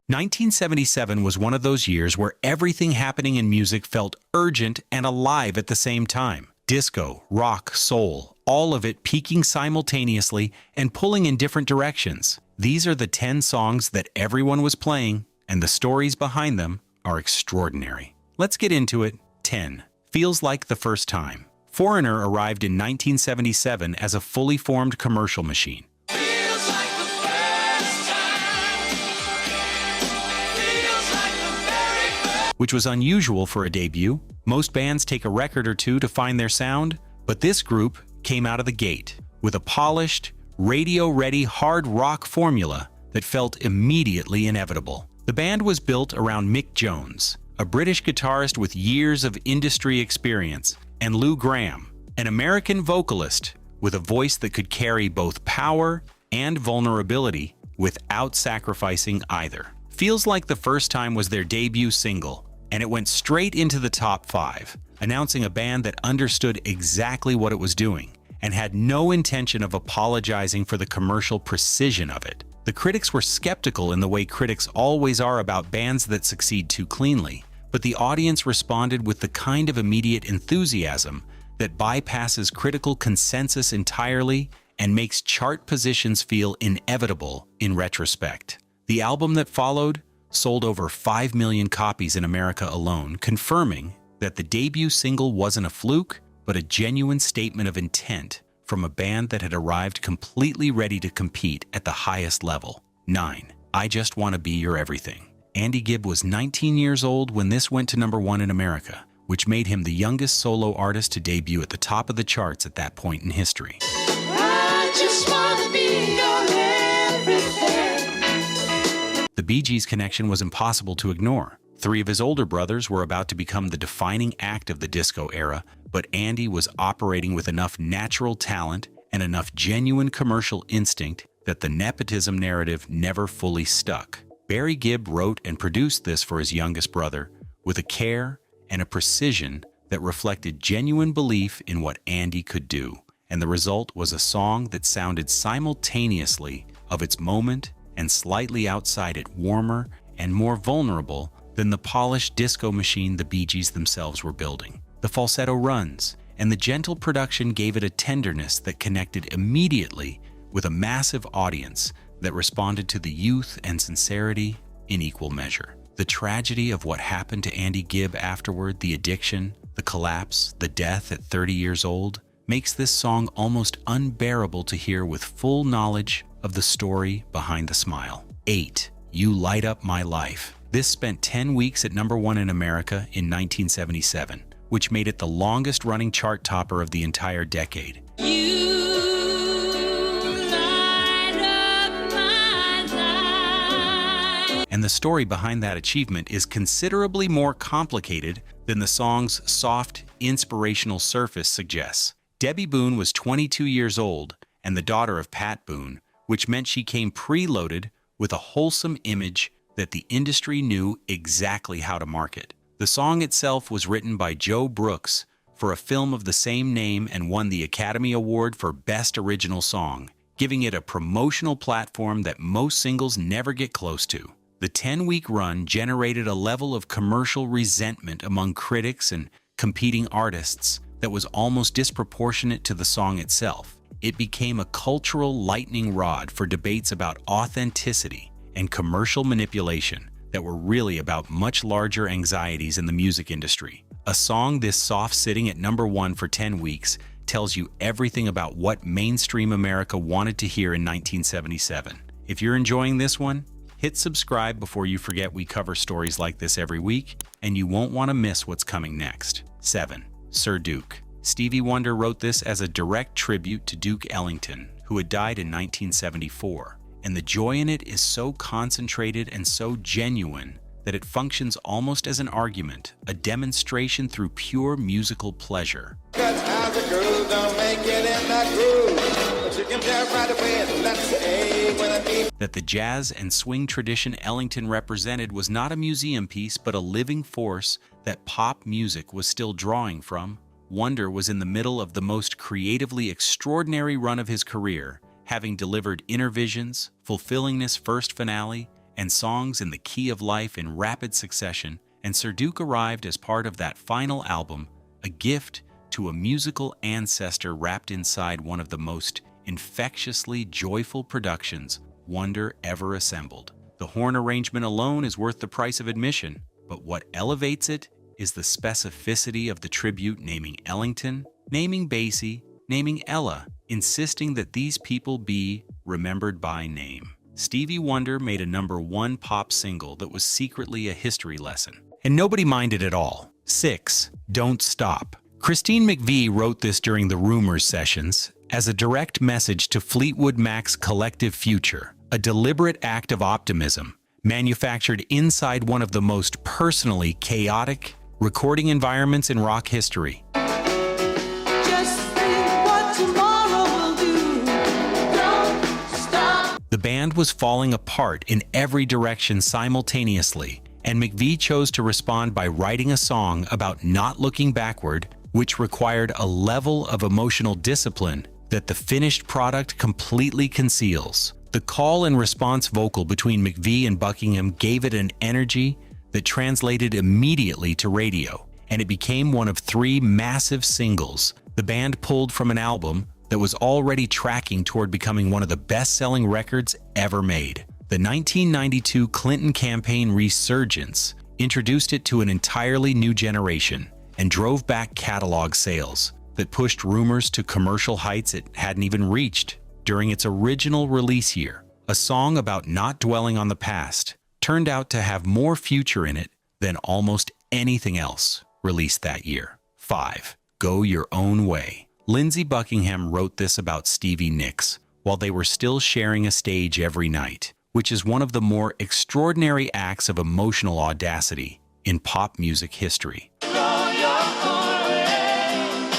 1977 was one of those years where everything happening in music felt urgent and alive at the same time. Disco, rock, soul, all of it peaking simultaneously and pulling in different directions. These are the 10 songs that everyone was playing, and the stories behind them are extraordinary. Let's get into it. 10. Feels Like the First Time. Foreigner arrived in 1977 as a fully formed commercial machine. Feels like the first time. Feels like the very first. Which was unusual for a debut. Most bands take a record or two to find their sound, but this group came out of the gate with a polished, radio-ready hard rock formula that felt immediately inevitable. The band was built around Mick Jones, a British guitarist with years of industry experience, and Lou Gramm, an American vocalist with a voice that could carry both power and vulnerability without sacrificing either. Feels Like the First Time was their debut single, and it went straight into the top 5, announcing a band that understood exactly what it was doing and had no intention of apologizing for the commercial precision of it. The critics were skeptical in the way critics always are about bands that succeed too cleanly, but the audience responded with the kind of immediate enthusiasm that bypasses critical consensus entirely and makes chart positions feel inevitable in retrospect. The album that followed sold over 5 million copies in America alone, confirming that the debut single wasn't a fluke, but a genuine statement of intent from a band that had arrived completely ready to compete at the highest level. 9. I Just Wanna Be Your Everything. Andy Gibb was 19 years old when this went to number 1 in America, which made him the youngest solo artist to debut at the top of the charts at that point in history. I just wanna be your everything. The Bee Gees connection was impossible to ignore. 3 of his older brothers were about to become the defining act of the disco era, but Andy was operating with enough natural talent and enough genuine commercial instinct that the nepotism narrative never fully stuck. Barry Gibb wrote and produced this for his youngest brother with a care and a precision that reflected genuine belief in what Andy could do, and the result was a song that sounded simultaneously of its moment and slightly outside it, warmer and more vulnerable than the polished disco machine the Bee Gees themselves were building. The falsetto runs and the gentle production gave it a tenderness that connected immediately with a massive audience that responded to the youth and sincerity in equal measure. The tragedy of what happened to Andy Gibb afterward, the addiction, the collapse, the death at 30 years old, makes this song almost unbearable to hear with full knowledge of the story behind the smile. 8. You Light Up My Life. This spent 10 weeks at number 1 in America in 1977, which made it the longest-running chart topper of the entire decade. And the story behind that achievement is considerably more complicated than the song's soft, inspirational surface suggests. Debbie Boone was 22 years old and the daughter of Pat Boone, which meant she came preloaded with a wholesome image that the industry knew exactly how to market. The song itself was written by Joe Brooks for a film of the same name and won the Academy Award for Best Original Song, giving it a promotional platform that most singles never get close to. The 10-week run generated a level of commercial resentment among critics and competing artists that was almost disproportionate to the song itself. It became a cultural lightning rod for debates about authenticity and commercial manipulation that were really about much larger anxieties in the music industry. A song this soft sitting at number 1 for 10 weeks tells you everything about what mainstream America wanted to hear in 1977. If you're enjoying this one, hit subscribe before you forget we cover stories like this every week, and you won't want to miss what's coming next. 7. Sir Duke. Stevie Wonder wrote this as a direct tribute to Duke Ellington, who had died in 1974, and the joy in it is so concentrated and so genuine that it functions almost as an argument, a demonstration through pure musical pleasure. That's how the girl don't make it in that groove. But you can tell right away, let's say, when I need. That the jazz and swing tradition Ellington represented was not a museum piece, but a living force that pop music was still drawing from. Wonder was in the middle of the most creatively extraordinary run of his career, having delivered Inner Visions, fulfilling this first finale, and songs in the key of life in rapid succession, and Sir Duke arrived as part of that final album, a gift to a musical ancestor wrapped inside one of the most infectiously joyful productions Wonder ever assembled. The horn arrangement alone is worth the price of admission, but what elevates it is the specificity of the tribute, naming Ellington, naming Basie, naming Ella, insisting that these people be remembered by name. Stevie Wonder made a #1 pop single that was secretly a history lesson, and nobody minded at all. 6. Don't Stop. Christine McVie wrote this during the Rumors sessions as a direct message to Fleetwood Mac's collective future, a deliberate act of optimism, manufactured inside one of the most personally chaotic recording environments in rock history. Just think what tomorrow will do. Don't stop. The band was falling apart in every direction simultaneously, and McVie chose to respond by writing a song about not looking backward, which required a level of emotional discipline that the finished product completely conceals. The call and response vocal between McVie and Buckingham gave it an energy that translated immediately to radio, and it became one of 3 massive singles the band pulled from an album that was already tracking toward becoming one of the best-selling records ever made. The 1992 Clinton campaign resurgence introduced it to an entirely new generation and drove back catalog sales that pushed Rumors to commercial heights it hadn't even reached during its original release year. A song about not dwelling on the past turned out to have more future in it than almost anything else released that year. 5. Go Your Own Way. Lindsey Buckingham wrote this about Stevie Nicks while they were still sharing a stage every night, which is one of the more extraordinary acts of emotional audacity in pop music history. Go your own way.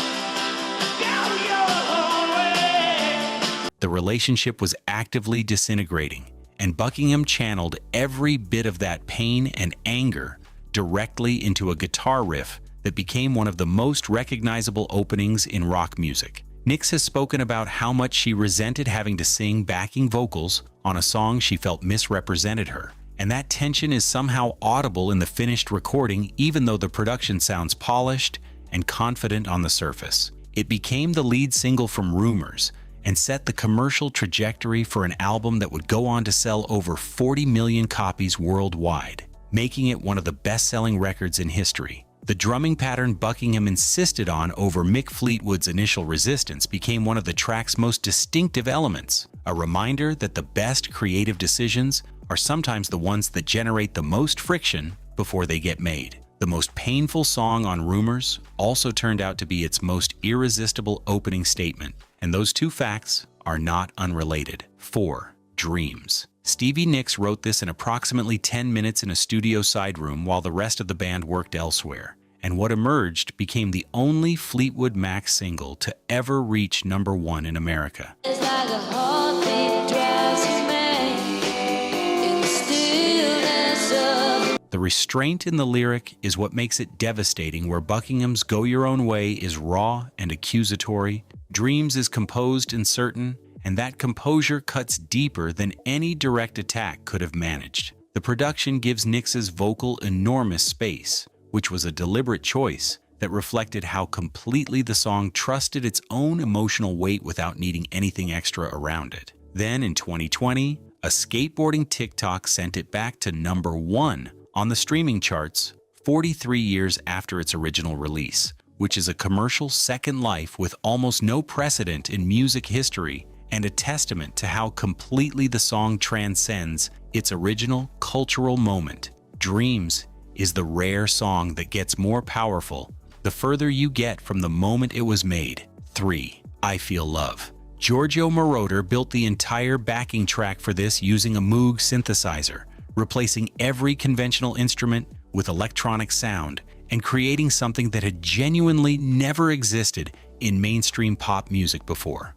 Go your own way. The relationship was actively disintegrating, and Buckingham channeled every bit of that pain and anger directly into a guitar riff that became one of the most recognizable openings in rock music. Nicks has spoken about how much she resented having to sing backing vocals on a song she felt misrepresented her, and that tension is somehow audible in the finished recording even though the production sounds polished and confident on the surface. It became the lead single from Rumors and set the commercial trajectory for an album that would go on to sell over 40 million copies worldwide, making it one of the best-selling records in history. The drumming pattern Buckingham insisted on over Mick Fleetwood's initial resistance became one of the track's most distinctive elements, a reminder that the best creative decisions are sometimes the ones that generate the most friction before they get made. The most painful song on Rumors also turned out to be its most irresistible opening statement, and those 2 facts are not unrelated. 4. Dreams. Stevie Nicks wrote this in approximately 10 minutes in a studio side room while the rest of the band worked elsewhere, and what emerged became the only Fleetwood Mac single to ever reach #1 in America. It's like a heartbeat drives me in the stillness of. The restraint in the lyric is what makes it devastating, where Buckingham's Go Your Own Way is raw and accusatory, Dreams is composed and certain, and that composure cuts deeper than any direct attack could have managed. The production gives Nicks's vocal enormous space, which was a deliberate choice that reflected how completely the song trusted its own emotional weight without needing anything extra around it. Then in 2020, a skateboarding TikTok sent it back to #1 on the streaming charts 43 years after its original release, which is a commercial second life with almost no precedent in music history and a testament to how completely the song transcends its original cultural moment. Dreams is the rare song that gets more powerful the further you get from the moment it was made. 3. I Feel Love. Giorgio Moroder built the entire backing track for this using a Moog synthesizer, replacing every conventional instrument with electronic sound and creating something that had genuinely never existed in mainstream pop music before.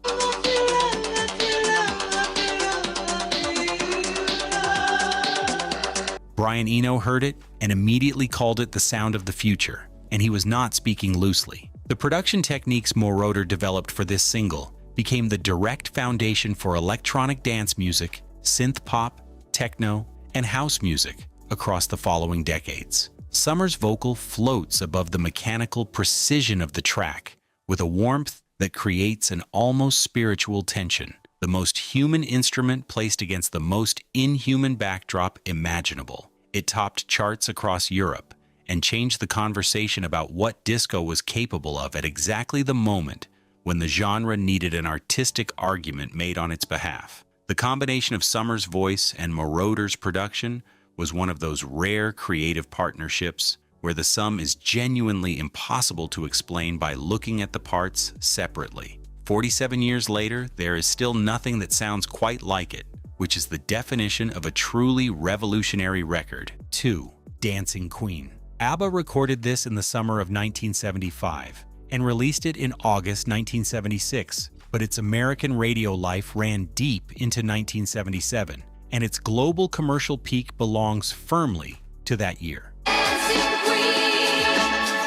Brian Eno heard it and immediately called it the sound of the future, and he was not speaking loosely. The production techniques Moroder developed for this single became the direct foundation for electronic dance music, synth pop, techno, and house music across the following decades. Summer's vocal floats above the mechanical precision of the track, with a warmth that creates an almost spiritual tension, the most human instrument placed against the most inhuman backdrop imaginable. It topped charts across Europe and changed the conversation about what disco was capable of at exactly the moment when the genre needed an artistic argument made on its behalf. The combination of Summer's voice and Moroder's production was one of those rare creative partnerships where the sum is genuinely impossible to explain by looking at the parts separately. 47 years later, there is still nothing that sounds quite like it, which is the definition of a truly revolutionary record. 2. Dancing Queen. ABBA recorded this in the summer of 1975 and released it in August 1976, but its American radio life ran deep into 1977, and its global commercial peak belongs firmly to that year. Dancing Queen,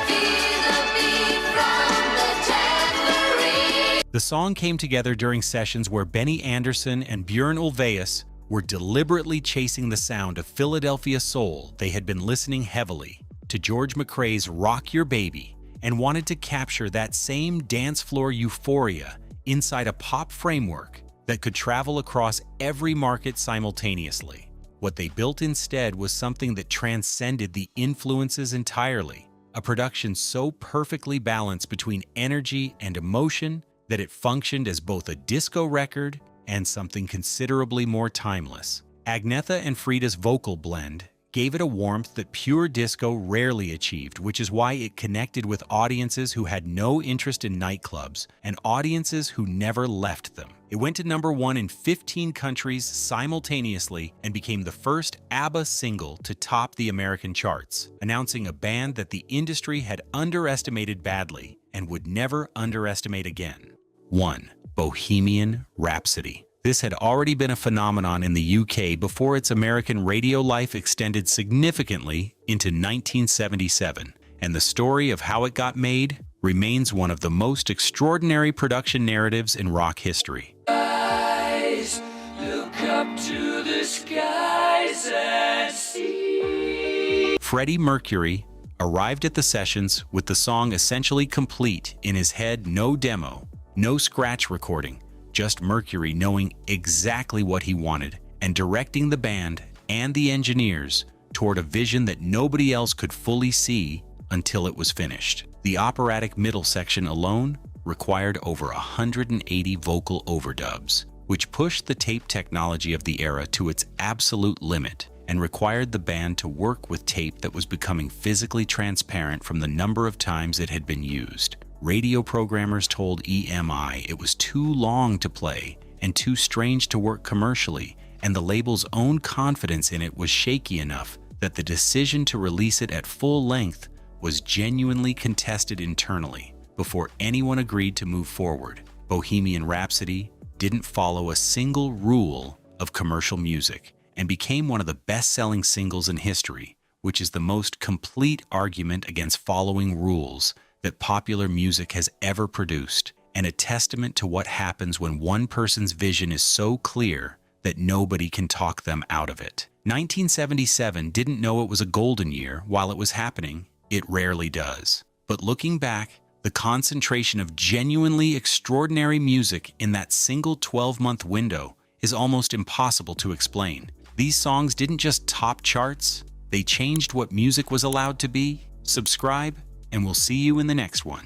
feel the beat from the tambourine. The song came together during sessions where Benny Andersson and Björn Ulvaeus were deliberately chasing the sound of Philadelphia soul. They had been listening heavily to George McRae's Rock Your Baby and wanted to capture that same dance floor euphoria inside a pop framework that could travel across every market simultaneously. What they built instead was something that transcended the influences entirely, a production so perfectly balanced between energy and emotion that it functioned as both a disco record and something considerably more timeless. Agnetha and Frida's vocal blend gave it a warmth that pure disco rarely achieved, which is why it connected with audiences who had no interest in nightclubs and audiences who never left them. It went to #1 in 15 countries simultaneously and became the first ABBA single to top the American charts, announcing a band that the industry had underestimated badly and would never underestimate again. 1. Bohemian Rhapsody. This had already been a phenomenon in the UK before its American radio life extended significantly into 1977, and the story of how it got made remains one of the most extraordinary production narratives in rock history. Eyes look up to the skies and see. Freddie Mercury arrived at the sessions with the song essentially complete in his head, no demo, no scratch recording, just Mercury knowing exactly what he wanted and directing the band and the engineers toward a vision that nobody else could fully see until it was finished. The operatic middle section alone required over 180 vocal overdubs, which pushed the tape technology of the era to its absolute limit and required the band to work with tape that was becoming physically transparent from the number of times it had been used. Radio programmers told EMI it was too long to play and too strange to work commercially, and the label's own confidence in it was shaky enough that the decision to release it at full length was genuinely contested internally before anyone agreed to move forward. Bohemian Rhapsody didn't follow a single rule of commercial music and became one of the best-selling singles in history, which is the most complete argument against following rules that popular music has ever produced, and a testament to what happens when one person's vision is so clear that nobody can talk them out of it. 1977 didn't know it was a golden year while it was happening. It rarely does. But looking back, the concentration of genuinely extraordinary music in that single 12-month window is almost impossible to explain. These songs didn't just top charts, they changed what music was allowed to be. Subscribe, and we'll see you in the next one.